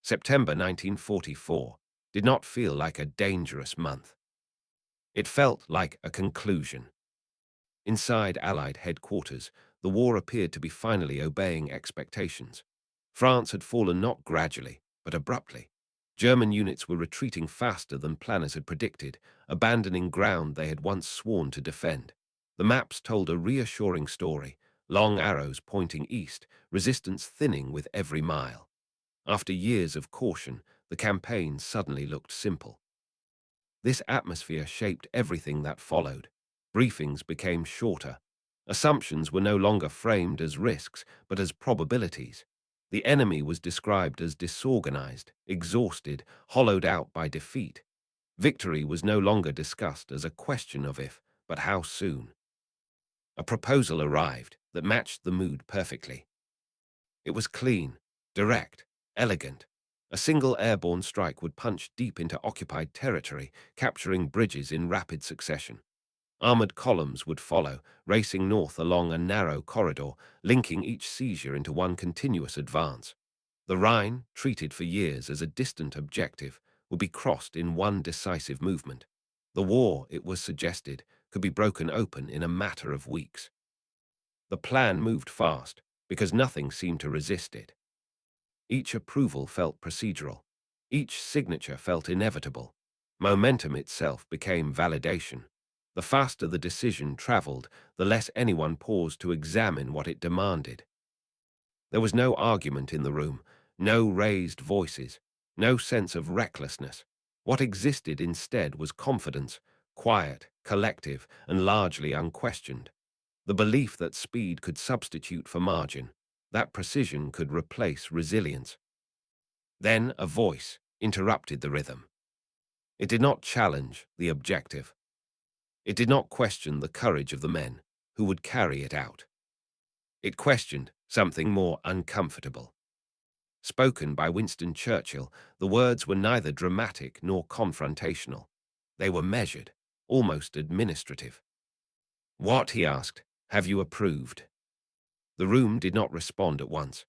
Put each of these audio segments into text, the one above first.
September 1944 did not feel like a dangerous month. It felt like a conclusion. Inside Allied headquarters, the war appeared to be finally obeying expectations. France had fallen not gradually, but abruptly. German units were retreating faster than planners had predicted, abandoning ground they had once sworn to defend. The maps told a reassuring story, long arrows pointing east, resistance thinning with every mile. After years of caution, the campaign suddenly looked simple. This atmosphere shaped everything that followed. Briefings became shorter. Assumptions were no longer framed as risks, but as probabilities. The enemy was described as disorganized, exhausted, hollowed out by defeat. Victory was no longer discussed as a question of if, but how soon. A proposal arrived that matched the mood perfectly. It was clean, direct, elegant. A single airborne strike would punch deep into occupied territory, capturing bridges in rapid succession. Armored columns would follow, racing north along a narrow corridor, linking each seizure into one continuous advance. The Rhine, treated for years as a distant objective, would be crossed in one decisive movement. The war, it was suggested, could be broken open in a matter of weeks. The plan moved fast, because nothing seemed to resist it. Each approval felt procedural. Each signature felt inevitable. Momentum itself became validation. The faster the decision traveled, the less anyone paused to examine what it demanded. There was no argument in the room, no raised voices, no sense of recklessness. What existed instead was confidence, quiet, collective, and largely unquestioned. The belief that speed could substitute for margin, that precision could replace resilience. Then a voice interrupted the rhythm. It did not challenge the objective. It did not question the courage of the men who would carry it out. It questioned something more uncomfortable. Spoken by Winston Churchill, the words were neither dramatic nor confrontational. They were measured, almost administrative. "What," he asked, "have you approved?" The room did not respond at once,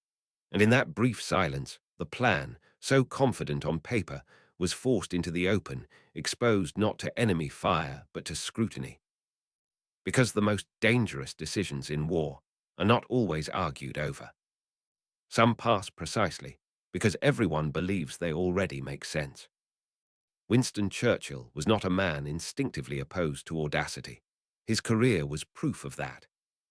and in that brief silence, the plan, so confident on paper, was forced into the open, exposed not to enemy fire but to scrutiny. Because the most dangerous decisions in war are not always argued over. Some pass precisely because everyone believes they already make sense. Winston Churchill was not a man instinctively opposed to audacity. His career was proof of that.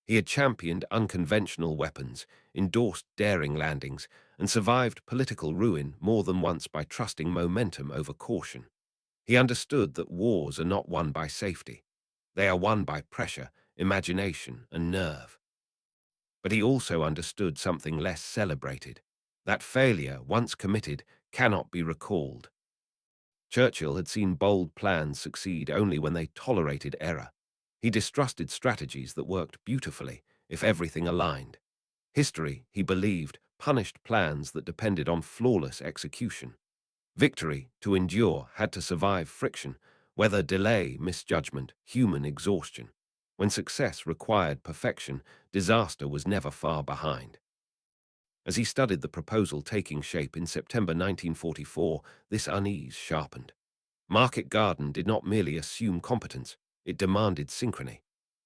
He had championed unconventional weapons, endorsed daring landings, and survived political ruin more than once by trusting momentum over caution. He understood that wars are not won by safety. They are won by pressure, imagination, and nerve. But he also understood something less celebrated, that failure, once committed, cannot be recalled. Churchill had seen bold plans succeed only when they tolerated error. He distrusted strategies that worked beautifully if everything aligned. History, he believed, punished plans that depended on flawless execution. Victory, to endure, had to survive friction, whether delay, misjudgment, human exhaustion. When success required perfection, disaster was never far behind. As he studied the proposal taking shape in September 1944, this unease sharpened. Market Garden did not merely assume competence, it demanded synchrony.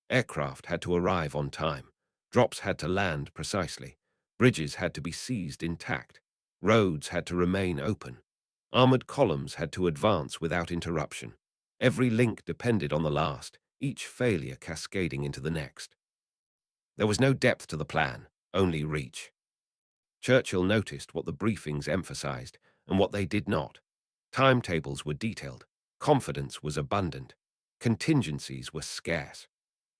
Aircraft had to arrive on time, drops had to land precisely, bridges had to be seized intact, roads had to remain open, armored columns had to advance without interruption. Every link depended on the last, each failure cascading into the next. There was no depth to the plan, only reach. Churchill noticed what the briefings emphasized and what they did not. Timetables were detailed, confidence was abundant, contingencies were scarce.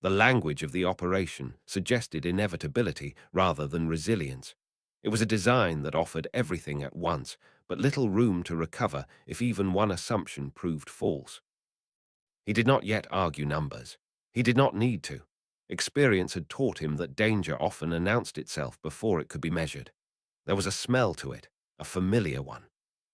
The language of the operation suggested inevitability rather than resilience. It was a design that offered everything at once, but little room to recover if even one assumption proved false. He did not yet argue numbers. He did not need to. Experience had taught him that danger often announced itself before it could be measured. There was a smell to it, a familiar one.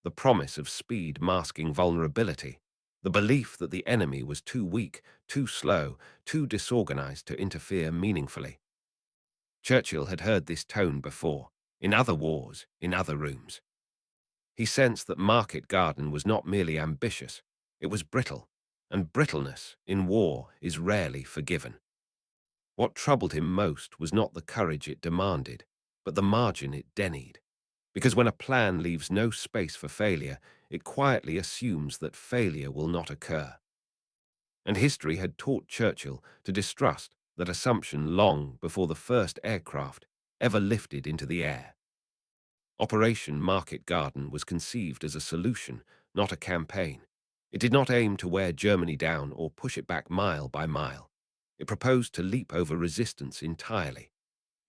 The promise of speed masking vulnerability. The belief that the enemy was too weak, too slow, too disorganized to interfere meaningfully. Churchill had heard this tone before, in other wars, in other rooms. He sensed that Market Garden was not merely ambitious, it was brittle, and brittleness in war is rarely forgiven. What troubled him most was not the courage it demanded, but the margin it denied. Because when a plan leaves no space for failure, it quietly assumes that failure will not occur. And history had taught Churchill to distrust that assumption long before the first aircraft ever lifted into the air. Operation Market Garden was conceived as a solution, not a campaign. It did not aim to wear Germany down or push it back mile by mile. It proposed to leap over resistance entirely.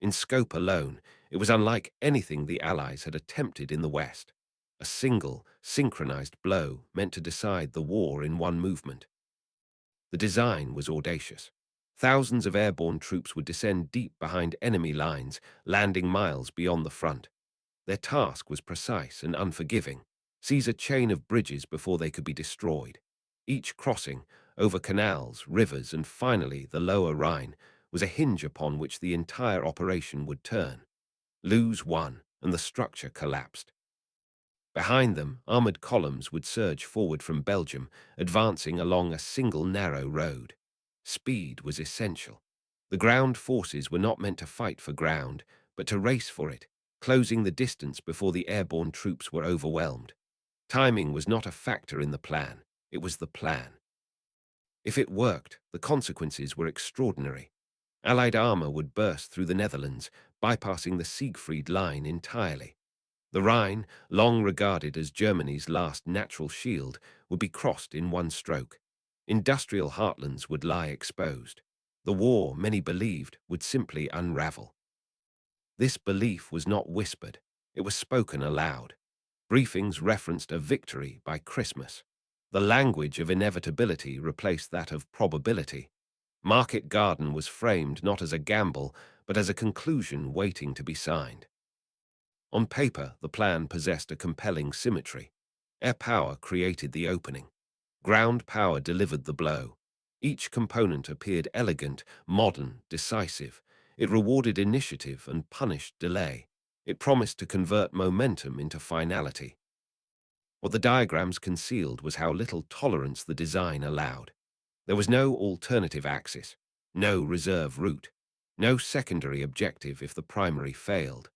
In scope alone, it was unlike anything the Allies had attempted in the West. A single, synchronized blow meant to decide the war in one movement. The design was audacious. Thousands of airborne troops would descend deep behind enemy lines, landing miles beyond the front. Their task was precise and unforgiving: seize a chain of bridges before they could be destroyed. Each crossing, over canals, rivers, and finally the lower Rhine, was a hinge upon which the entire operation would turn. Lose one, and the structure collapsed. Behind them, armored columns would surge forward from Belgium, advancing along a single narrow road. Speed was essential. The ground forces were not meant to fight for ground, but to race for it, closing the distance before the airborne troops were overwhelmed. Timing was not a factor in the plan, it was the plan. If it worked, the consequences were extraordinary. Allied armor would burst through the Netherlands, bypassing the Siegfried Line entirely. The Rhine, long regarded as Germany's last natural shield, would be crossed in one stroke. Industrial heartlands would lie exposed. The war, many believed, would simply unravel. This belief was not whispered, it was spoken aloud. Briefings referenced a victory by Christmas. The language of inevitability replaced that of probability. Market Garden was framed not as a gamble, but as a conclusion waiting to be signed. On paper, the plan possessed a compelling symmetry. Air power created the opening. Ground power delivered the blow. Each component appeared elegant, modern, decisive. It rewarded initiative and punished delay. It promised to convert momentum into finality. What the diagrams concealed was how little tolerance the design allowed. There was no alternative axis, no reserve route, no secondary objective if the primary failed.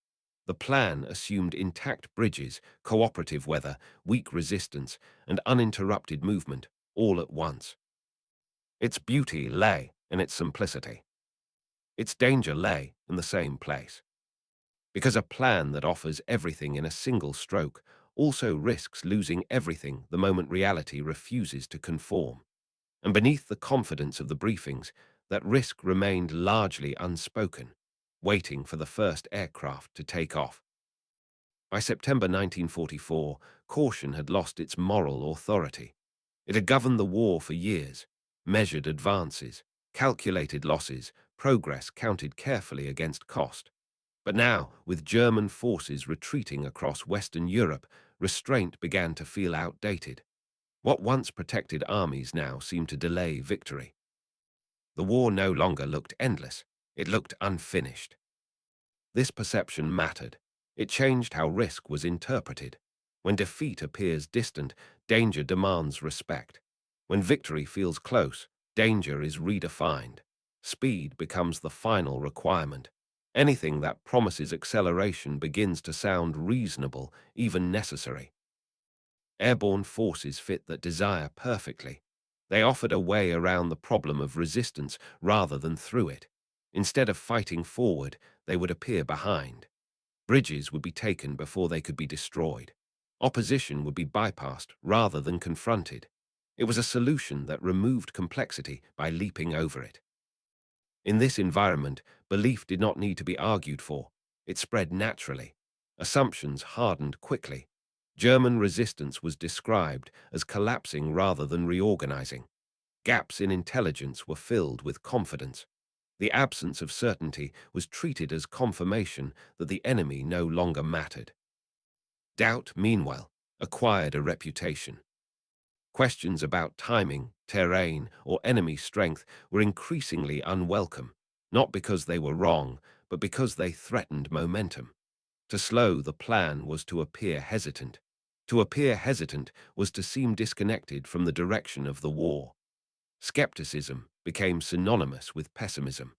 The plan assumed intact bridges, cooperative weather, weak resistance, and uninterrupted movement, all at once. Its beauty lay in its simplicity. Its danger lay in the same place. Because a plan that offers everything in a single stroke also risks losing everything the moment reality refuses to conform. And beneath the confidence of the briefings, that risk remained largely unspoken, waiting for the first aircraft to take off. By September 1944, caution had lost its moral authority. It had governed the war for years, measured advances, calculated losses, progress counted carefully against cost. But now, with German forces retreating across Western Europe, restraint began to feel outdated. What once protected armies now seemed to delay victory. The war no longer looked endless, it looked unfinished. This perception mattered. It changed how risk was interpreted. When defeat appears distant, danger demands respect. When victory feels close, danger is redefined. Speed becomes the final requirement. Anything that promises acceleration begins to sound reasonable, even necessary. Airborne forces fit that desire perfectly. They offered a way around the problem of resistance rather than through it. Instead of fighting forward, they would appear behind. Bridges would be taken before they could be destroyed. Opposition would be bypassed rather than confronted. It was a solution that removed complexity by leaping over it. In this environment, belief did not need to be argued for. It spread naturally. Assumptions hardened quickly. German resistance was described as collapsing rather than reorganizing. Gaps in intelligence were filled with confidence. The absence of certainty was treated as confirmation that the enemy no longer mattered. Doubt, meanwhile, acquired a reputation. Questions about timing, terrain, or enemy strength were increasingly unwelcome, not because they were wrong, but because they threatened momentum. To slow the plan was to appear hesitant. To appear hesitant was to seem disconnected from the direction of the war. Skepticism became synonymous with pessimism.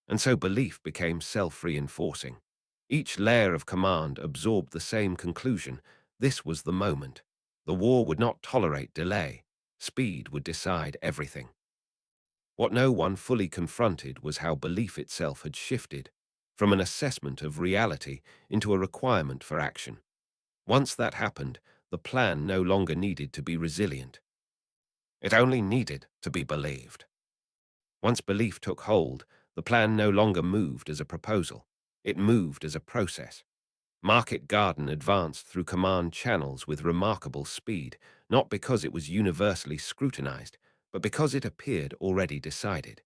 And so belief became self-reinforcing. Each layer of command absorbed the same conclusion. This was the moment. The war would not tolerate delay. Speed would decide everything. What no one fully confronted was how belief itself had shifted from an assessment of reality into a requirement for action. Once that happened, the plan no longer needed to be resilient. It only needed to be believed. Once belief took hold, the plan no longer moved as a proposal. It moved as a process. Market Garden advanced through command channels with remarkable speed, not because it was universally scrutinized, but because it appeared already decided.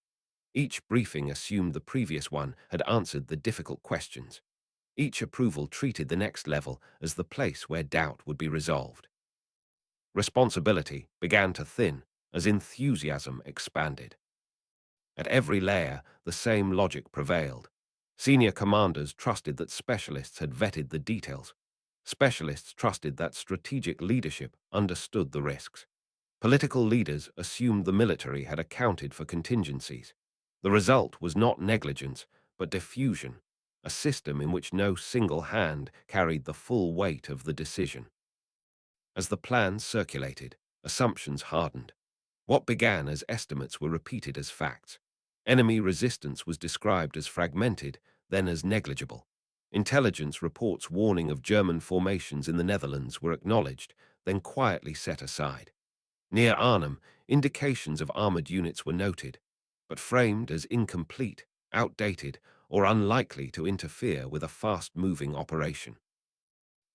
Each briefing assumed the previous one had answered the difficult questions. Each approval treated the next level as the place where doubt would be resolved. Responsibility began to thin as enthusiasm expanded. At every layer, the same logic prevailed. Senior commanders trusted that specialists had vetted the details. Specialists trusted that strategic leadership understood the risks. Political leaders assumed the military had accounted for contingencies. The result was not negligence, but diffusion, a system in which no single hand carried the full weight of the decision. As the plan circulated, assumptions hardened. What began as estimates were repeated as facts. Enemy resistance was described as fragmented, then as negligible. Intelligence reports warning of German formations in the Netherlands were acknowledged, then quietly set aside. Near Arnhem, indications of armored units were noted, but framed as incomplete, outdated, or unlikely to interfere with a fast-moving operation.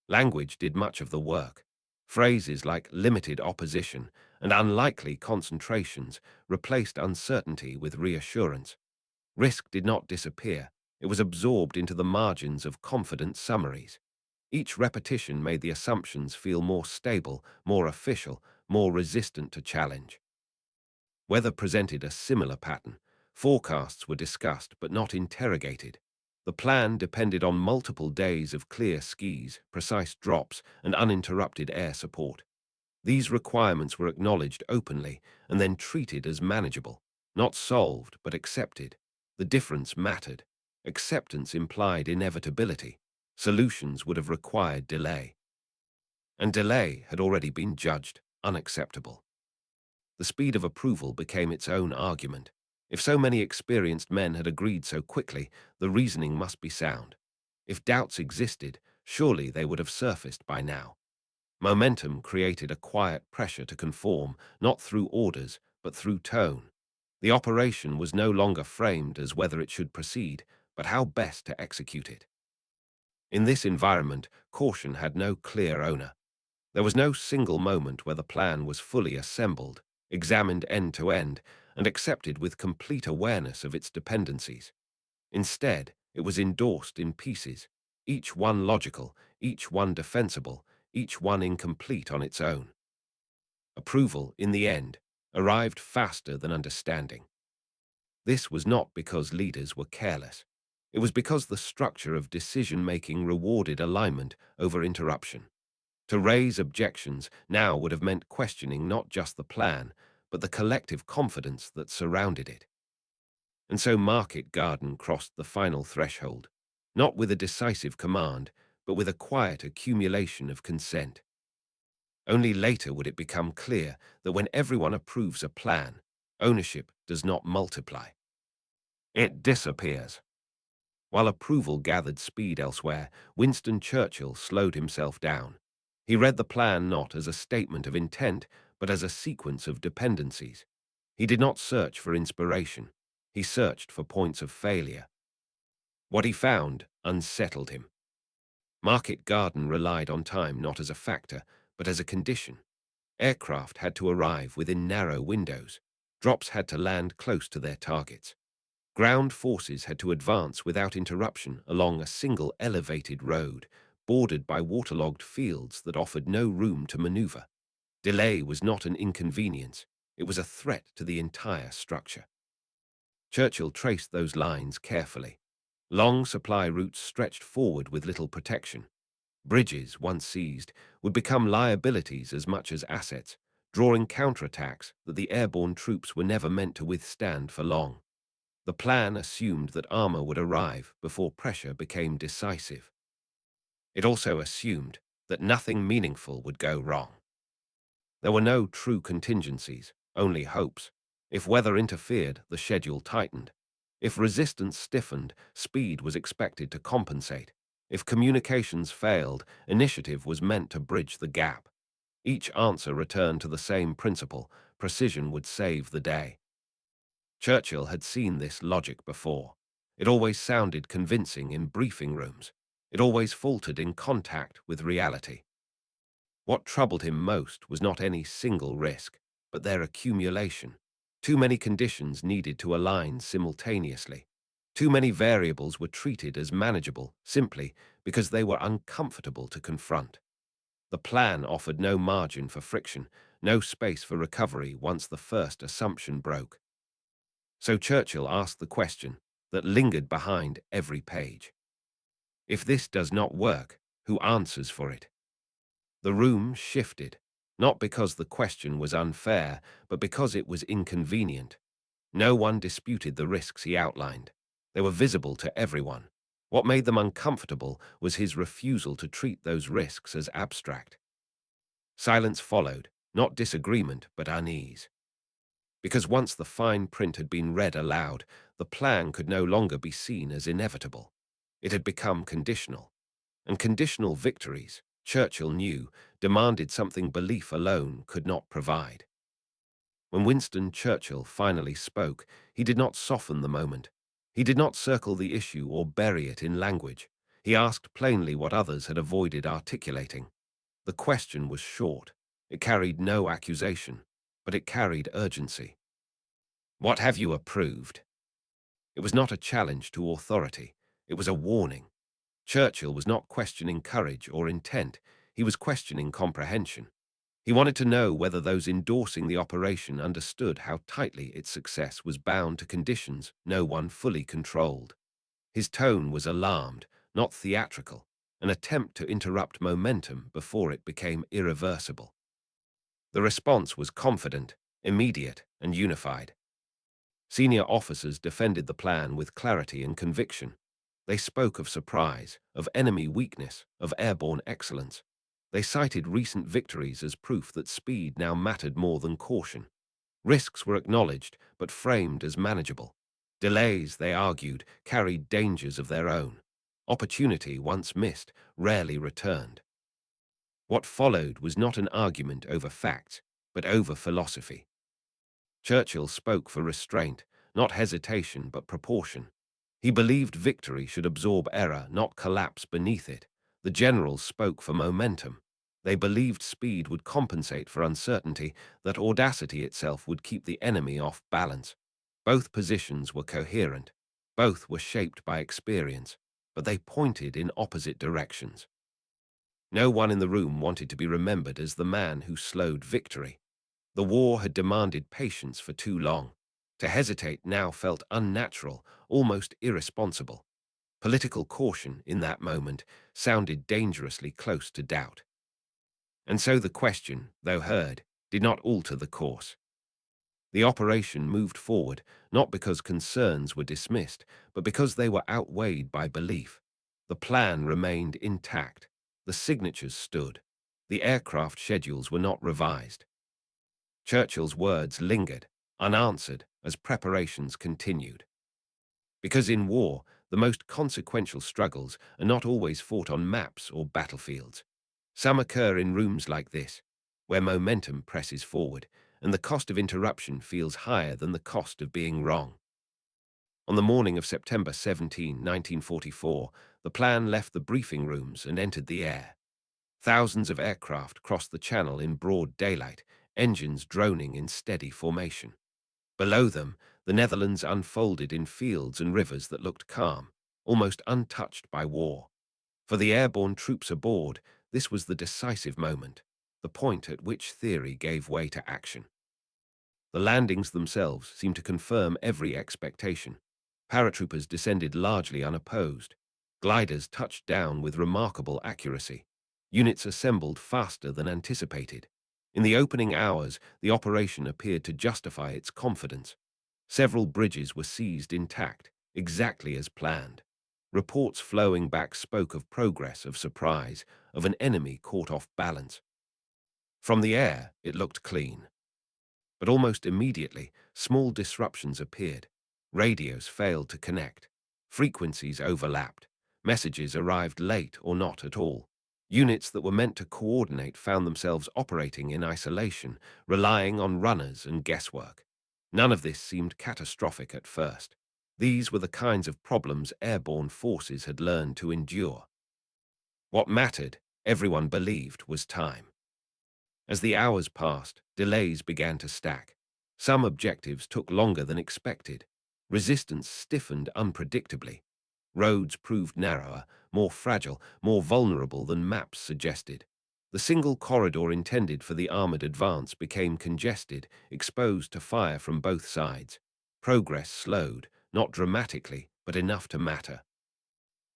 Language did much of the work. Phrases like limited opposition and unlikely concentrations replaced uncertainty with reassurance. Risk did not disappear. It was absorbed into the margins of confident summaries. Each repetition made the assumptions feel more stable, more official, more resistant to challenge. Weather presented a similar pattern. Forecasts were discussed but not interrogated. The plan depended on multiple days of clear skies, precise drops, and uninterrupted air support. These requirements were acknowledged openly and then treated as manageable, not solved but accepted. The difference mattered. Acceptance implied inevitability. Solutions would have required delay. And delay had already been judged unacceptable. The speed of approval became its own argument. If so many experienced men had agreed so quickly, the reasoning must be sound. If doubts existed, surely they would have surfaced by now. Momentum created a quiet pressure to conform, not through orders, but through tone. The operation was no longer framed as whether it should proceed, but how best to execute it. In this environment, caution had no clear owner. There was no single moment where the plan was fully assembled, examined end to end, and accepted with complete awareness of its dependencies. Instead, it was endorsed in pieces, each one logical, each one defensible, each one incomplete on its own. Approval, in the end, arrived faster than understanding. This was not because leaders were careless. It was because the structure of decision-making rewarded alignment over interruption. To raise objections now would have meant questioning not just the plan, but the collective confidence that surrounded it. And so Market Garden crossed the final threshold, not with a decisive command, but with a quiet accumulation of consent. Only later would it become clear that when everyone approves a plan, ownership does not multiply. It disappears. While approval gathered speed elsewhere, Winston Churchill slowed himself down. He read the plan not as a statement of intent, but as a sequence of dependencies. He did not search for inspiration. He searched for points of failure. What he found unsettled him. Market Garden relied on time not as a factor, but as a condition. Aircraft had to arrive within narrow windows. Drops had to land close to their targets. Ground forces had to advance without interruption along a single elevated road, bordered by waterlogged fields that offered no room to maneuver. Delay was not an inconvenience. It was a threat to the entire structure. Churchill traced those lines carefully. Long supply routes stretched forward with little protection. Bridges, once seized, would become liabilities as much as assets, drawing counterattacks that the airborne troops were never meant to withstand for long. The plan assumed that armor would arrive before pressure became decisive. It also assumed that nothing meaningful would go wrong. There were no true contingencies, only hopes. If weather interfered, the schedule tightened. If resistance stiffened, speed was expected to compensate. If communications failed, initiative was meant to bridge the gap. Each answer returned to the same principle: precision would save the day. Churchill had seen this logic before. It always sounded convincing in briefing rooms. It always faltered in contact with reality. What troubled him most was not any single risk, but their accumulation. Too many conditions needed to align simultaneously. Too many variables were treated as manageable simply because they were uncomfortable to confront. The plan offered no margin for friction, no space for recovery once the first assumption broke. So Churchill asked the question that lingered behind every page. If this does not work, who answers for it? The room shifted, not because the question was unfair, but because it was inconvenient. No one disputed the risks he outlined. They were visible to everyone. What made them uncomfortable was his refusal to treat those risks as abstract. Silence followed, not disagreement, but unease. Because once the fine print had been read aloud, the plan could no longer be seen as inevitable. It had become conditional. And conditional victories, Churchill knew, demanded something belief alone could not provide. When Winston Churchill finally spoke, he did not soften the moment. He did not circle the issue or bury it in language. He asked plainly what others had avoided articulating. The question was short. It carried no accusation, but it carried urgency. What have you approved? It was not a challenge to authority. It was a warning. Churchill was not questioning courage or intent. He was questioning comprehension. He wanted to know whether those endorsing the operation understood how tightly its success was bound to conditions no one fully controlled. His tone was alarmed, not theatrical, an attempt to interrupt momentum before it became irreversible. The response was confident, immediate, and unified. Senior officers defended the plan with clarity and conviction. They spoke of surprise, of enemy weakness, of airborne excellence. They cited recent victories as proof that speed now mattered more than caution. Risks were acknowledged, but framed as manageable. Delays, they argued, carried dangers of their own. Opportunity, once missed, rarely returned. What followed was not an argument over facts, but over philosophy. Churchill spoke for restraint, not hesitation but proportion. He believed victory should absorb error, not collapse beneath it. The generals spoke for momentum. They believed speed would compensate for uncertainty, that audacity itself would keep the enemy off balance. Both positions were coherent. Both were shaped by experience, but they pointed in opposite directions. No one in the room wanted to be remembered as the man who slowed victory. The war had demanded patience for too long. To hesitate now felt unnatural, almost irresponsible. Political caution, in that moment, sounded dangerously close to doubt. And so the question, though heard, did not alter the course. The operation moved forward, not because concerns were dismissed, but because they were outweighed by belief. The plan remained intact. The signatures stood. The aircraft schedules were not revised. Churchill's words lingered, unanswered, as preparations continued. Because in war, the most consequential struggles are not always fought on maps or battlefields. Some occur in rooms like this, where momentum presses forward, and the cost of interruption feels higher than the cost of being wrong. On the morning of September 17, 1944, the plan left the briefing rooms and entered the air. Thousands of aircraft crossed the channel in broad daylight, engines droning in steady formation. Below them, the Netherlands unfolded in fields and rivers that looked calm, almost untouched by war. For the airborne troops aboard, this was the decisive moment, the point at which theory gave way to action. The landings themselves seemed to confirm every expectation. Paratroopers descended largely unopposed. Gliders touched down with remarkable accuracy. Units assembled faster than anticipated. In the opening hours, the operation appeared to justify its confidence. Several bridges were seized intact, exactly as planned. Reports flowing back spoke of progress, of surprise, of an enemy caught off balance. From the air, it looked clean. But almost immediately, small disruptions appeared. Radios failed to connect. Frequencies overlapped. Messages arrived late or not at all. Units that were meant to coordinate found themselves operating in isolation, relying on runners and guesswork. None of this seemed catastrophic at first. These were the kinds of problems airborne forces had learned to endure. What mattered, everyone believed, was time. As the hours passed, delays began to stack. Some objectives took longer than expected. Resistance stiffened unpredictably. Roads proved narrower, more fragile, more vulnerable than maps suggested. The single corridor intended for the armored advance became congested, exposed to fire from both sides. Progress slowed, not dramatically, but enough to matter.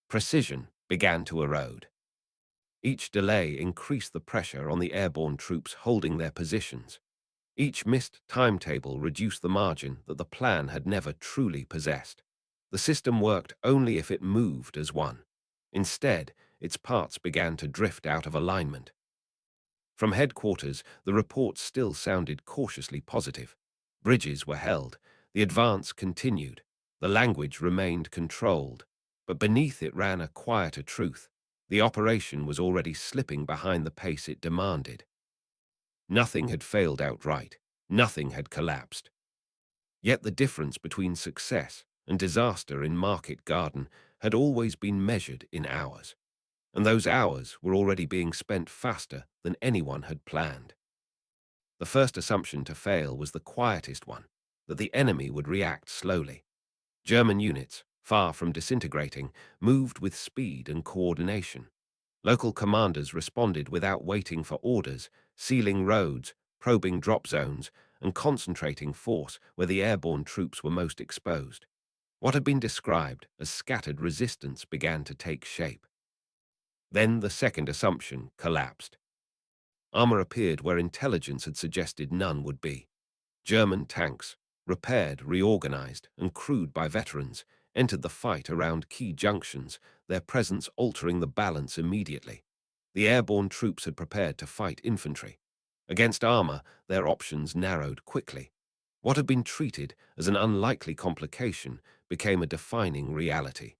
Precision began to erode. Each delay increased the pressure on the airborne troops holding their positions. Each missed timetable reduced the margin that the plan had never truly possessed. The system worked only if it moved as one. Instead, its parts began to drift out of alignment. From headquarters, the reports still sounded cautiously positive. Bridges were held. The advance continued. The language remained controlled. But beneath it ran a quieter truth. The operation was already slipping behind the pace it demanded. Nothing had failed outright. Nothing had collapsed. Yet the difference between success and disaster in Market Garden had always been measured in hours. And those hours were already being spent faster than anyone had planned. The first assumption to fail was the quietest one, that the enemy would react slowly. German units, far from disintegrating, moved with speed and coordination. Local commanders responded without waiting for orders, sealing roads, probing drop zones, and concentrating force where the airborne troops were most exposed. What had been described as scattered resistance began to take shape. Then the second assumption collapsed. Armor appeared where intelligence had suggested none would be. German tanks, repaired, reorganized, and crewed by veterans, entered the fight around key junctions, their presence altering the balance immediately. The airborne troops had prepared to fight infantry. Against armor, their options narrowed quickly. What had been treated as an unlikely complication became a defining reality.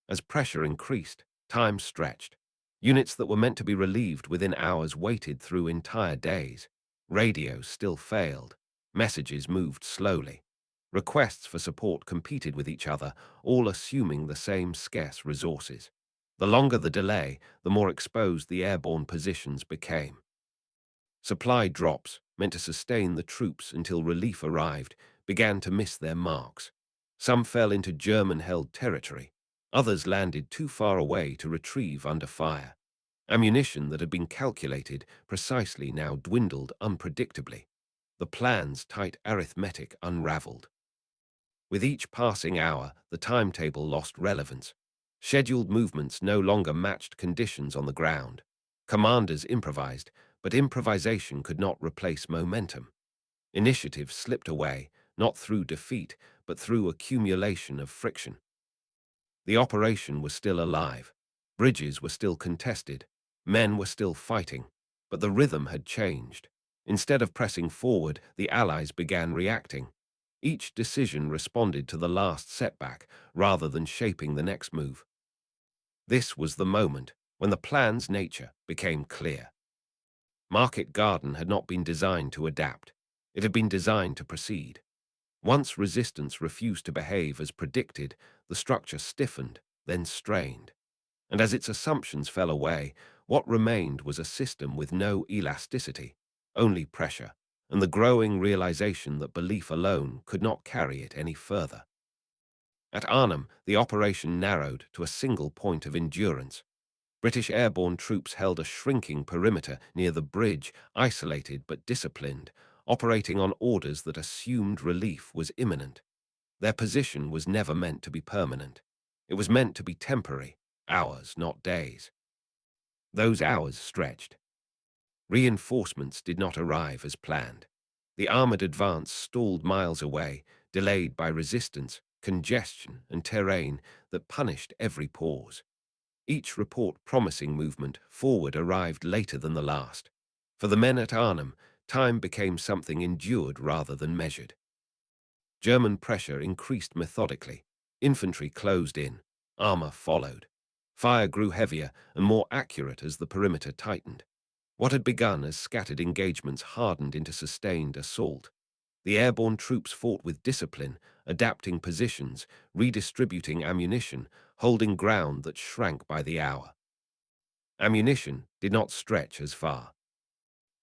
As pressure increased, time stretched. Units that were meant to be relieved within hours waited through entire days. Radios still failed. Messages moved slowly. Requests for support competed with each other, all assuming the same scarce resources. The longer the delay, the more exposed the airborne positions became. Supply drops, meant to sustain the troops until relief arrived, began to miss their marks. Some fell into German-held territory. Others landed too far away to retrieve under fire. Ammunition that had been calculated precisely now dwindled unpredictably. The plan's tight arithmetic unraveled. With each passing hour, the timetable lost relevance. Scheduled movements no longer matched conditions on the ground. Commanders improvised, but improvisation could not replace momentum. Initiative slipped away, not through defeat, but through accumulation of friction. The operation was still alive. Bridges were still contested. Men were still fighting. But the rhythm had changed. Instead of pressing forward, the Allies began reacting. Each decision responded to the last setback, rather than shaping the next move. This was the moment when the plan's nature became clear. Market Garden had not been designed to adapt. It had been designed to proceed. Once resistance refused to behave as predicted, the structure stiffened, then strained. And as its assumptions fell away, what remained was a system with no elasticity, only pressure, and the growing realization that belief alone could not carry it any further. At Arnhem, the operation narrowed to a single point of endurance. British airborne troops held a shrinking perimeter near the bridge, isolated but disciplined, operating on orders that assumed relief was imminent. Their position was never meant to be permanent. It was meant to be temporary, hours, not days. Those hours stretched. Reinforcements did not arrive as planned. The armored advance stalled miles away, delayed by resistance, congestion, and terrain that punished every pause. Each report promising movement forward arrived later than the last. For the men at Arnhem, time became something endured rather than measured. German pressure increased methodically. Infantry closed in. Armor followed. Fire grew heavier and more accurate as the perimeter tightened. What had begun as scattered engagements hardened into sustained assault. The airborne troops fought with discipline, adapting positions, redistributing ammunition, holding ground that shrank by the hour. Ammunition did not stretch as far.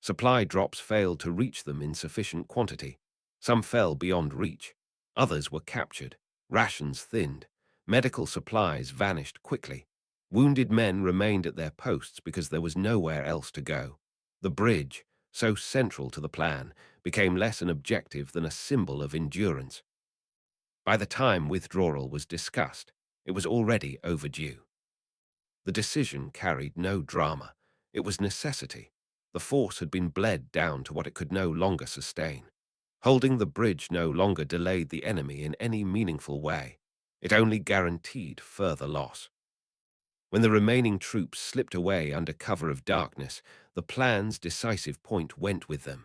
Supply drops failed to reach them in sufficient quantity. Some fell beyond reach. Others were captured. Rations thinned. Medical supplies vanished quickly. Wounded men remained at their posts because there was nowhere else to go. The bridge, so central to the plan, became less an objective than a symbol of endurance. By the time withdrawal was discussed, it was already overdue. The decision carried no drama. It was necessity. The force had been bled down to what it could no longer sustain. Holding the bridge no longer delayed the enemy in any meaningful way. It only guaranteed further loss. When the remaining troops slipped away under cover of darkness, the plan's decisive point went with them.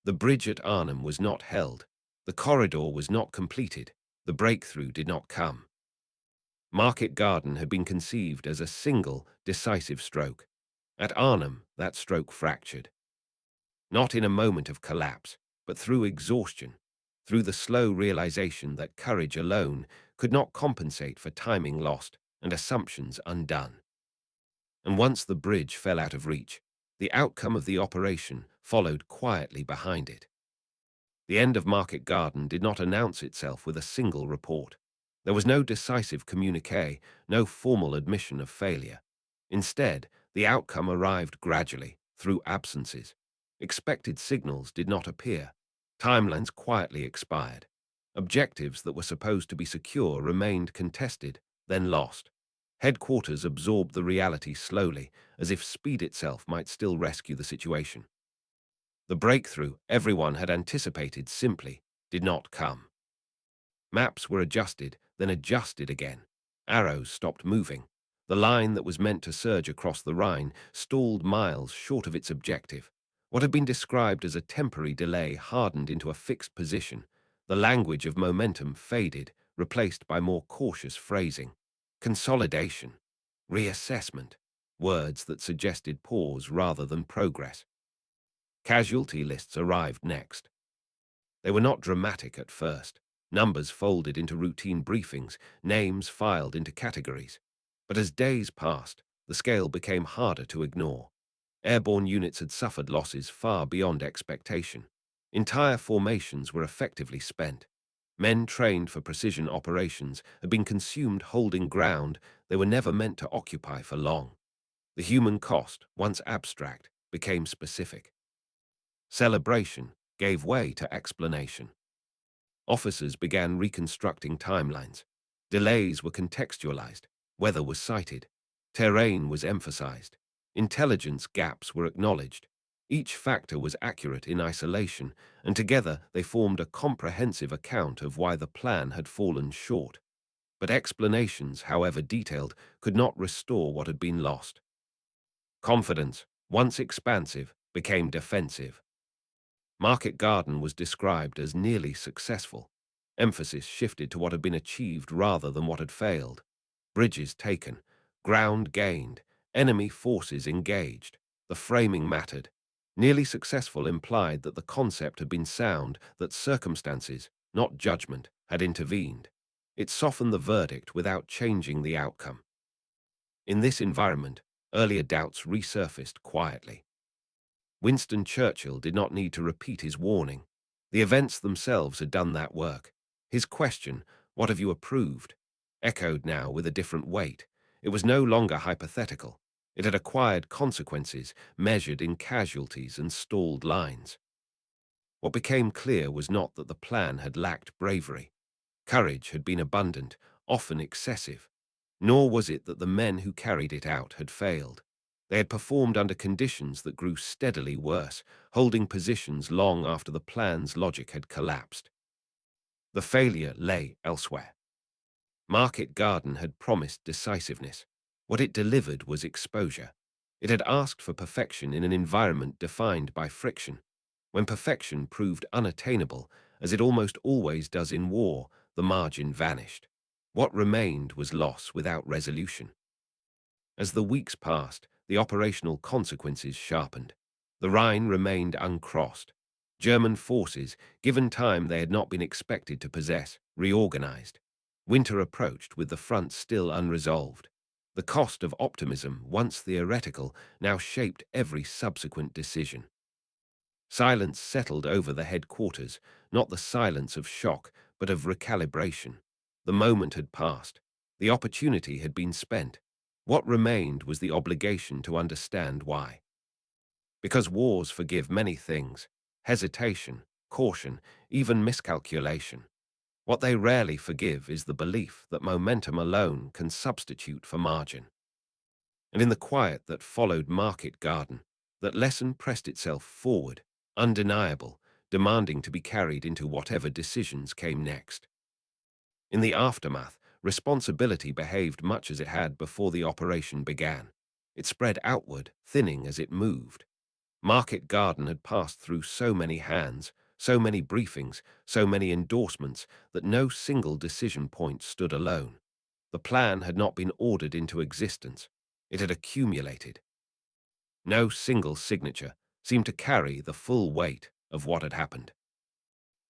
The bridge at Arnhem was not held. The corridor was not completed. The breakthrough did not come. Market Garden had been conceived as a single, decisive stroke. At Arnhem, that stroke fractured. Not in a moment of collapse, but through exhaustion, through the slow realization that courage alone could not compensate for timing lost and assumptions undone. And once the bridge fell out of reach, the outcome of the operation followed quietly behind it. The end of Market Garden did not announce itself with a single report. There was no decisive communique, no formal admission of failure. Instead, the outcome arrived gradually, through absences. Expected signals did not appear. Timelines quietly expired. Objectives that were supposed to be secure remained contested, then lost. Headquarters absorbed the reality slowly, as if speed itself might still rescue the situation. The breakthrough everyone had anticipated simply did not come. Maps were adjusted, then adjusted again. Arrows stopped moving. The line that was meant to surge across the Rhine stalled miles short of its objective. What had been described as a temporary delay hardened into a fixed position. The language of momentum faded, replaced by more cautious phrasing. Consolidation. Reassessment. Words that suggested pause rather than progress. Casualty lists arrived next. They were not dramatic at first. Numbers folded into routine briefings, names filed into categories. But as days passed, the scale became harder to ignore. Airborne units had suffered losses far beyond expectation. Entire formations were effectively spent. Men trained for precision operations had been consumed holding ground they were never meant to occupy for long. The human cost, once abstract, became specific. Celebration gave way to explanation. Officers began reconstructing timelines. Delays were contextualized. Weather was cited. Terrain was emphasized. Intelligence gaps were acknowledged. Each factor was accurate in isolation, and together they formed a comprehensive account of why the plan had fallen short. But explanations, however detailed, could not restore what had been lost. Confidence, once expansive, became defensive. Market Garden was described as nearly successful. Emphasis shifted to what had been achieved rather than what had failed. Bridges taken, ground gained, enemy forces engaged. The framing mattered. Nearly successful implied that the concept had been sound, that circumstances, not judgment, had intervened. It softened the verdict without changing the outcome. In this environment, earlier doubts resurfaced quietly. Winston Churchill did not need to repeat his warning. The events themselves had done that work. His question, "What have you approved?" echoed now with a different weight. It was no longer hypothetical. It had acquired consequences, measured in casualties and stalled lines. What became clear was not that the plan had lacked bravery. Courage had been abundant, often excessive. Nor was it that the men who carried it out had failed. They had performed under conditions that grew steadily worse, holding positions long after the plan's logic had collapsed. The failure lay elsewhere. Market Garden had promised decisiveness. What it delivered was exposure. It had asked for perfection in an environment defined by friction. When perfection proved unattainable, as it almost always does in war, the margin vanished. What remained was loss without resolution. As the weeks passed, the operational consequences sharpened. The Rhine remained uncrossed. German forces, given time they had not been expected to possess, reorganized. Winter approached with the front still unresolved. The cost of optimism, once theoretical, now shaped every subsequent decision. Silence settled over the headquarters, not the silence of shock, but of recalibration. The moment had passed. The opportunity had been spent. What remained was the obligation to understand why. Because wars forgive many things: hesitation, caution, even miscalculation. What they rarely forgive is the belief that momentum alone can substitute for margin. And in the quiet that followed Market Garden, that lesson pressed itself forward, undeniable, demanding to be carried into whatever decisions came next. In the aftermath, responsibility behaved much as it had before the operation began. It spread outward, thinning as it moved. Market Garden had passed through so many hands, so many briefings, so many endorsements, that no single decision point stood alone. The plan had not been ordered into existence. It had accumulated. No single signature seemed to carry the full weight of what had happened.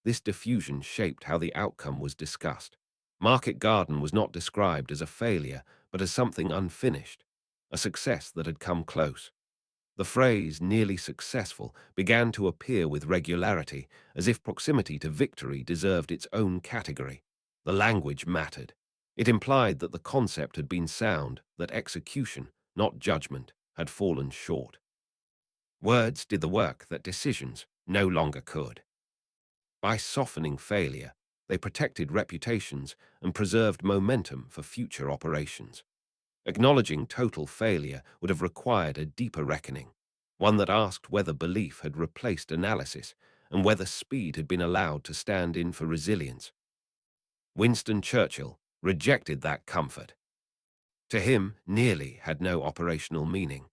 This diffusion shaped how the outcome was discussed. Market Garden was not described as a failure, but as something unfinished, a success that had come close. The phrase "nearly successful" began to appear with regularity, as if proximity to victory deserved its own category. The language mattered. It implied that the concept had been sound, that execution, not judgment, had fallen short. Words did the work that decisions no longer could. By softening failure, they protected reputations and preserved momentum for future operations. Acknowledging total failure would have required a deeper reckoning, one that asked whether belief had replaced analysis and whether speed had been allowed to stand in for resilience. Winston Churchill rejected that comfort. To him, nearly had no operational meaning.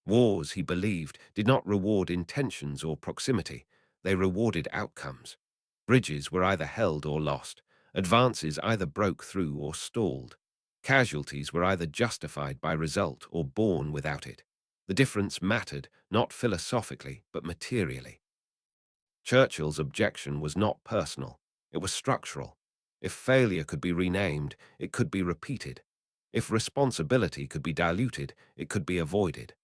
Wars, he believed, did not reward intentions or proximity. They rewarded outcomes. Bridges were either held or lost. Advances either broke through or stalled. Casualties were either justified by result or borne without it. The difference mattered, not philosophically, but materially. Churchill's objection was not personal. It was structural. If failure could be renamed, it could be repeated. If responsibility could be diluted, it could be avoided.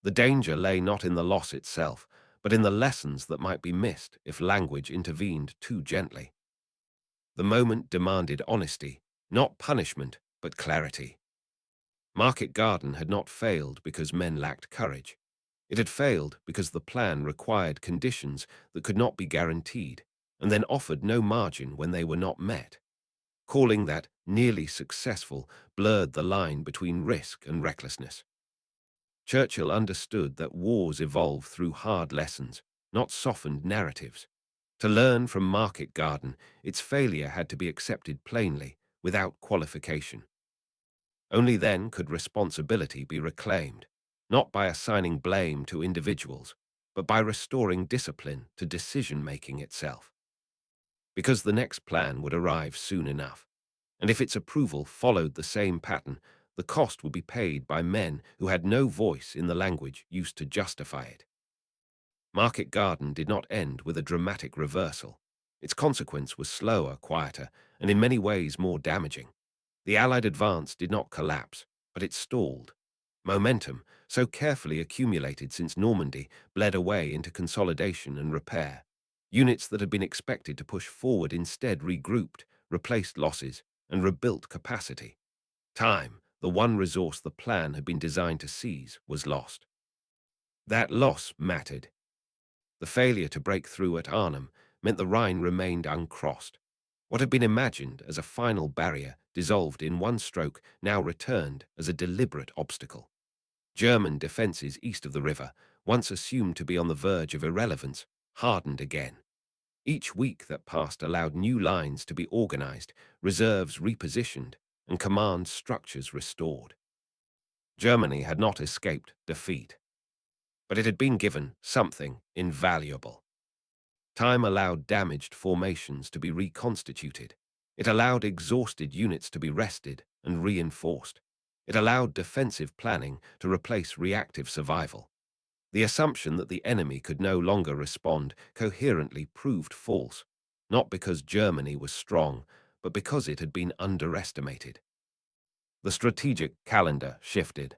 The danger lay not in the loss itself, but in the lessons that might be missed if language intervened too gently. The moment demanded honesty, not punishment, but clarity. Market Garden had not failed because men lacked courage. It had failed because the plan required conditions that could not be guaranteed, and then offered no margin when they were not met. Calling that nearly successful blurred the line between risk and recklessness. Churchill understood that wars evolve through hard lessons, not softened narratives. To learn from Market Garden, its failure had to be accepted plainly, without qualification. Only then could responsibility be reclaimed, not by assigning blame to individuals, but by restoring discipline to decision-making itself. Because the next plan would arrive soon enough, and if its approval followed the same pattern, the cost would be paid by men who had no voice in the language used to justify it. Market Garden did not end with a dramatic reversal. Its consequence was slower, quieter, and in many ways more damaging. The Allied advance did not collapse, but it stalled. Momentum, so carefully accumulated since Normandy, bled away into consolidation and repair. Units that had been expected to push forward instead regrouped, replaced losses, and rebuilt capacity. Time, the one resource the plan had been designed to seize, was lost. That loss mattered. The failure to break through at Arnhem meant the Rhine remained uncrossed. What had been imagined as a final barrier, dissolved in one stroke, now returned as a deliberate obstacle. German defences east of the river, once assumed to be on the verge of irrelevance, hardened again. Each week that passed allowed new lines to be organised, reserves repositioned, and command structures restored. Germany had not escaped defeat, but it had been given something invaluable. Time allowed damaged formations to be reconstituted. It allowed exhausted units to be rested and reinforced. It allowed defensive planning to replace reactive survival. The assumption that the enemy could no longer respond coherently proved false, not because Germany was strong, but because it had been underestimated. The strategic calendar shifted.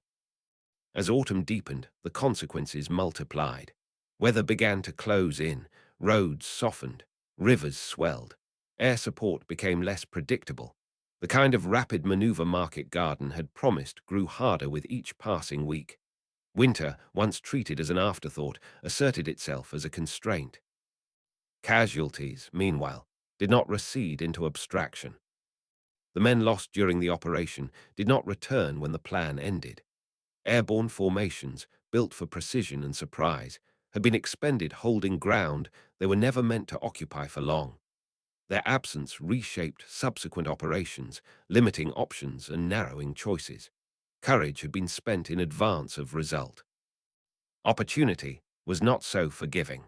As autumn deepened, the consequences multiplied. Weather began to close in, roads softened, rivers swelled, air support became less predictable. The kind of rapid maneuver Market Garden had promised grew harder with each passing week. Winter, once treated as an afterthought, asserted itself as a constraint. Casualties, meanwhile, did not recede into abstraction. The men lost during the operation did not return when the plan ended. Airborne formations, built for precision and surprise, had been expended holding ground they were never meant to occupy for long. Their absence reshaped subsequent operations, limiting options and narrowing choices. Courage had been spent in advance of result. Opportunity was not so forgiving.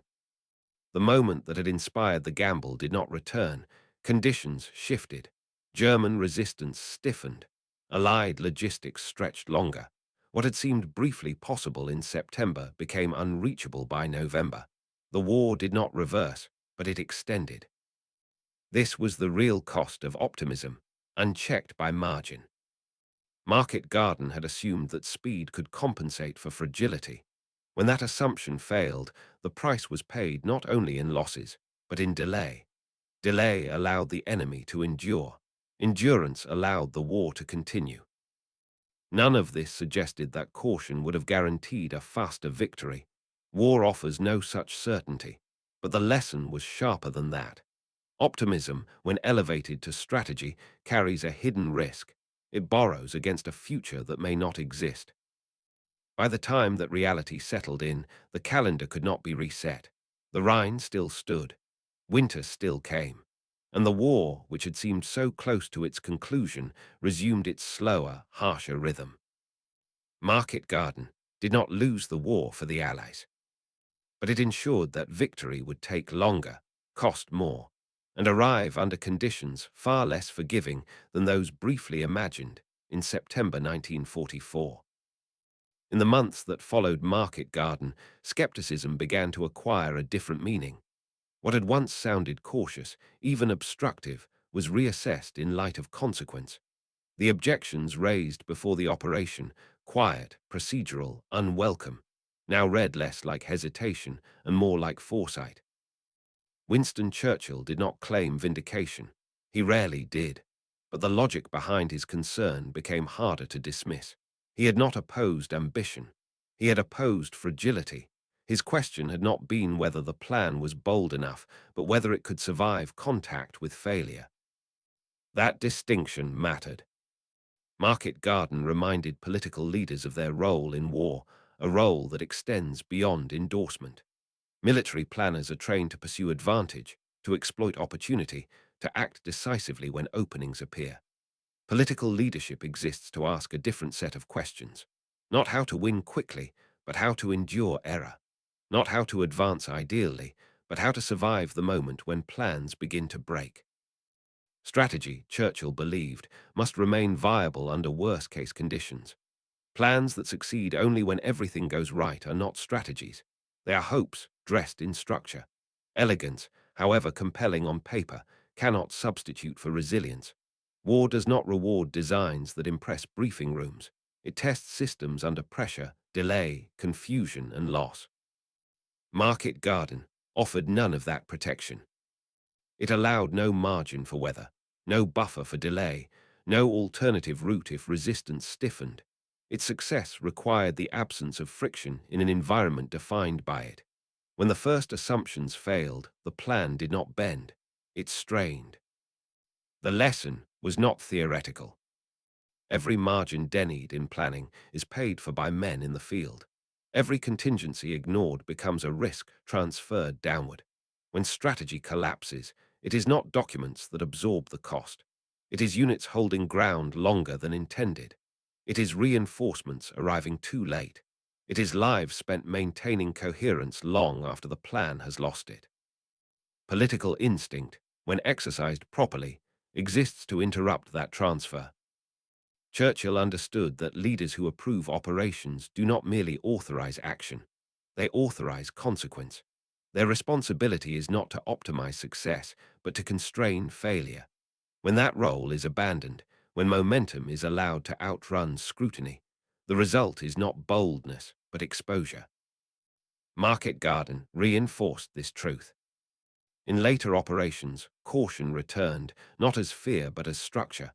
The moment that had inspired the gamble did not return. Conditions shifted. German resistance stiffened. Allied logistics stretched longer. What had seemed briefly possible in September became unreachable by November. The war did not reverse, but it extended. This was the real cost of optimism, unchecked by margin. Market Garden had assumed that speed could compensate for fragility. When that assumption failed, the price was paid not only in losses, but in delay. Delay allowed the enemy to endure. Endurance allowed the war to continue. None of this suggested that caution would have guaranteed a faster victory. War offers no such certainty, but the lesson was sharper than that. Optimism, when elevated to strategy, carries a hidden risk. It borrows against a future that may not exist. By the time that reality settled in, the calendar could not be reset. The Rhine still stood. Winter still came. And the war, which had seemed so close to its conclusion, resumed its slower, harsher rhythm. Market Garden did not lose the war for the Allies, but it ensured that victory would take longer, cost more, and arrive under conditions far less forgiving than those briefly imagined in September 1944. In the months that followed Market Garden, skepticism began to acquire a different meaning. What had once sounded cautious, even obstructive, was reassessed in light of consequence. The objections raised before the operation, quiet, procedural, unwelcome, now read less like hesitation and more like foresight. Winston Churchill did not claim vindication. He rarely did, but the logic behind his concern became harder to dismiss. He had not opposed ambition. He had opposed fragility. His question had not been whether the plan was bold enough, but whether it could survive contact with failure. That distinction mattered. Market Garden reminded political leaders of their role in war, a role that extends beyond endorsement. Military planners are trained to pursue advantage, to exploit opportunity, to act decisively when openings appear. Political leadership exists to ask a different set of questions. Not how to win quickly, but how to endure error. Not how to advance ideally, but how to survive the moment when plans begin to break. Strategy, Churchill believed, must remain viable under worst-case conditions. Plans that succeed only when everything goes right are not strategies. They are hopes dressed in structure. Elegance, however compelling on paper, cannot substitute for resilience. War does not reward designs that impress briefing rooms. It tests systems under pressure, delay, confusion, and loss. Market Garden offered none of that protection. It allowed no margin for weather, no buffer for delay, no alternative route if resistance stiffened. Its success required the absence of friction in an environment defined by it. When the first assumptions failed, the plan did not bend. It strained. The lesson was not theoretical. Every margin denied in planning is paid for by men in the field. Every contingency ignored becomes a risk transferred downward. When strategy collapses, it is not documents that absorb the cost. It is units holding ground longer than intended. It is reinforcements arriving too late. It is lives spent maintaining coherence long after the plan has lost it. Political instinct, when exercised properly, exists to interrupt that transfer. Churchill understood that leaders who approve operations do not merely authorize action, they authorize consequence. Their responsibility is not to optimize success, but to constrain failure. When that role is abandoned, when momentum is allowed to outrun scrutiny, the result is not boldness, but exposure. Market Garden reinforced this truth. In later operations, caution returned, not as fear but as structure.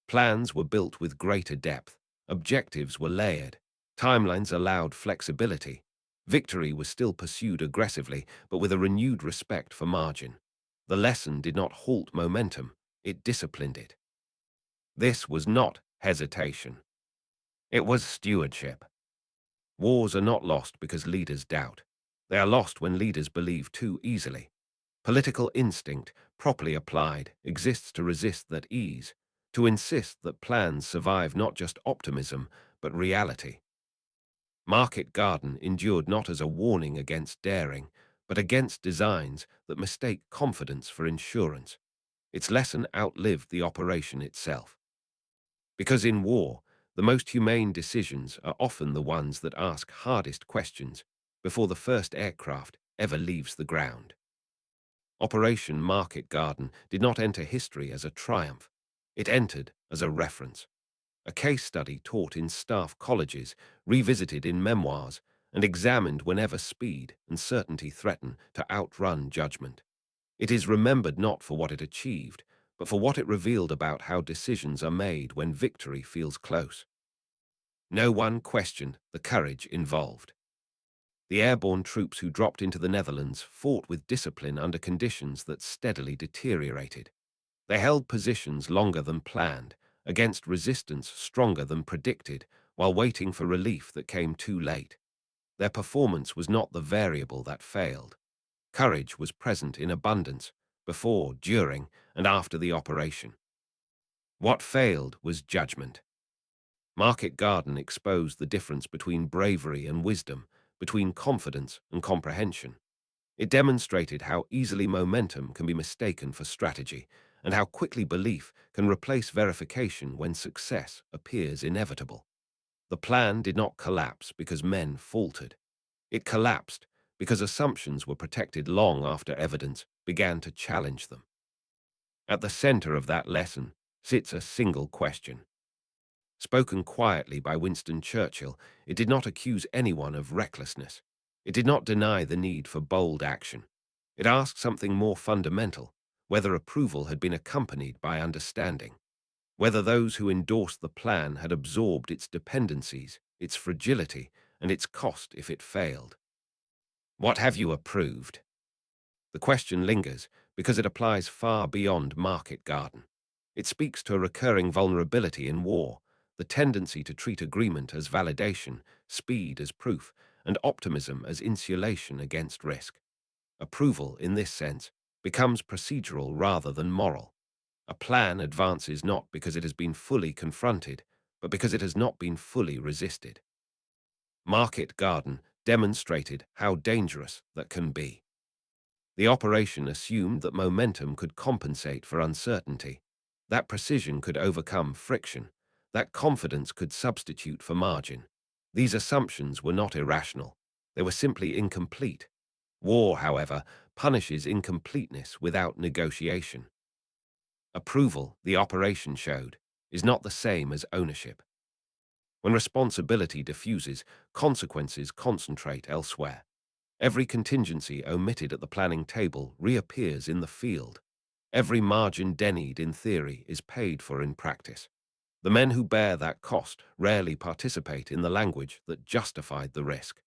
Plans were built with greater depth. Objectives were layered. Timelines allowed flexibility. Victory was still pursued aggressively, but with a renewed respect for margin. The lesson did not halt momentum, it disciplined it. This was not hesitation. It was stewardship. Wars are not lost because leaders doubt. They are lost when leaders believe too easily. Political instinct, properly applied, exists to resist that ease, to insist that plans survive not just optimism, but reality. Market Garden endured not as a warning against daring, but against designs that mistake confidence for insurance. Its lesson outlived the operation itself. Because in war, the most humane decisions are often the ones that ask hardest questions before the first aircraft ever leaves the ground. Operation Market Garden did not enter history as a triumph. It entered as a reference, a case study taught in staff colleges, revisited in memoirs, and examined whenever speed and certainty threaten to outrun judgment. It is remembered not for what it achieved, but for what it revealed about how decisions are made when victory feels close. No one questioned the courage involved. The airborne troops who dropped into the Netherlands fought with discipline under conditions that steadily deteriorated. They held positions longer than planned, against resistance stronger than predicted, while waiting for relief that came too late. Their performance was not the variable that failed. Courage was present in abundance, before, during, and after the operation. What failed was judgment. Market Garden exposed the difference between bravery and wisdom, between confidence and comprehension. It demonstrated how easily momentum can be mistaken for strategy, and how quickly belief can replace verification when success appears inevitable. The plan did not collapse because men faltered. It collapsed because assumptions were protected long after evidence began to challenge them. At the center of that lesson sits a single question. Spoken quietly by Winston Churchill, it did not accuse anyone of recklessness. It did not deny the need for bold action. It asked something more fundamental, whether approval had been accompanied by understanding, whether those who endorsed the plan had absorbed its dependencies, its fragility, and its cost if it failed. What have you approved? The question lingers because it applies far beyond Market Garden. It speaks to a recurring vulnerability in war, the tendency to treat agreement as validation, speed as proof, and optimism as insulation against risk. Approval, in this sense, becomes procedural rather than moral. A plan advances not because it has been fully confronted, but because it has not been fully resisted. Market Garden demonstrated how dangerous that can be. The operation assumed that momentum could compensate for uncertainty, that precision could overcome friction, that confidence could substitute for margin. These assumptions were not irrational. They were simply incomplete. War, however, punishes incompleteness without negotiation. Approval, the operation showed, is not the same as ownership. When responsibility diffuses, consequences concentrate elsewhere. Every contingency omitted at the planning table reappears in the field. Every margin denied in theory is paid for in practice. The men who bear that cost rarely participate in the language that justified the risk.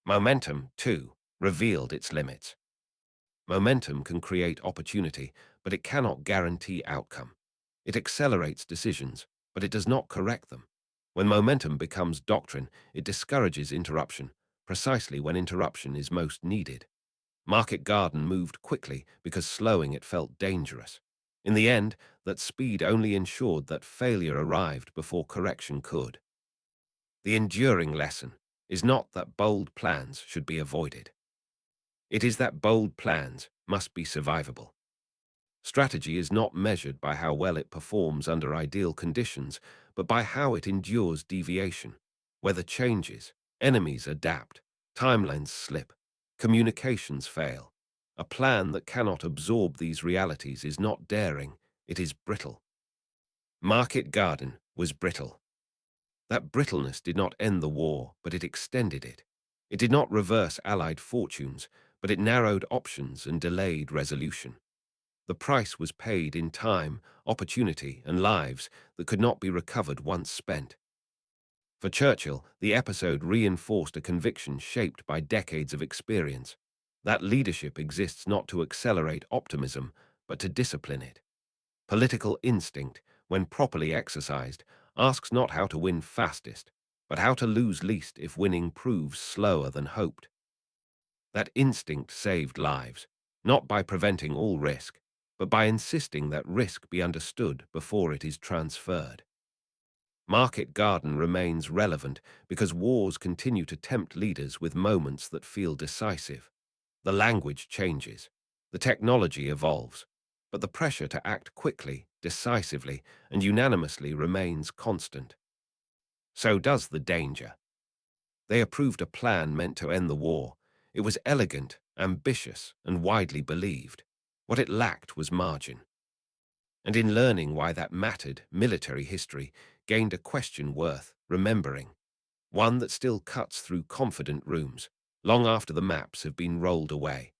Momentum, too, revealed its limits. Momentum can create opportunity, but it cannot guarantee outcome. It accelerates decisions, but it does not correct them. When momentum becomes doctrine, it discourages interruption, precisely when interruption is most needed. Market Garden moved quickly because slowing it felt dangerous. In the end, that speed only ensured that failure arrived before correction could. The enduring lesson is not that bold plans should be avoided. It is that bold plans must be survivable. Strategy is not measured by how well it performs under ideal conditions, but by how it endures deviation. Weather changes, enemies adapt, timelines slip, communications fail. A plan that cannot absorb these realities is not daring, it is brittle. Market Garden was brittle. That brittleness did not end the war, but it extended it. It did not reverse Allied fortunes, but it narrowed options and delayed resolution. The price was paid in time, opportunity, and lives that could not be recovered once spent. For Churchill, the episode reinforced a conviction shaped by decades of experience. That leadership exists not to accelerate optimism, but to discipline it. Political instinct, when properly exercised, asks not how to win fastest, but how to lose least if winning proves slower than hoped. That instinct saved lives, not by preventing all risk, but by insisting that risk be understood before it is transferred. Market Garden remains relevant because wars continue to tempt leaders with moments that feel decisive. The language changes, the technology evolves, but the pressure to act quickly, decisively, and unanimously remains constant. So does the danger. They approved a plan meant to end the war. It was elegant, ambitious, and widely believed. What it lacked was margin. And in learning why that mattered, military history gained a question worth remembering, one that still cuts through confident rooms, long after the maps have been rolled away.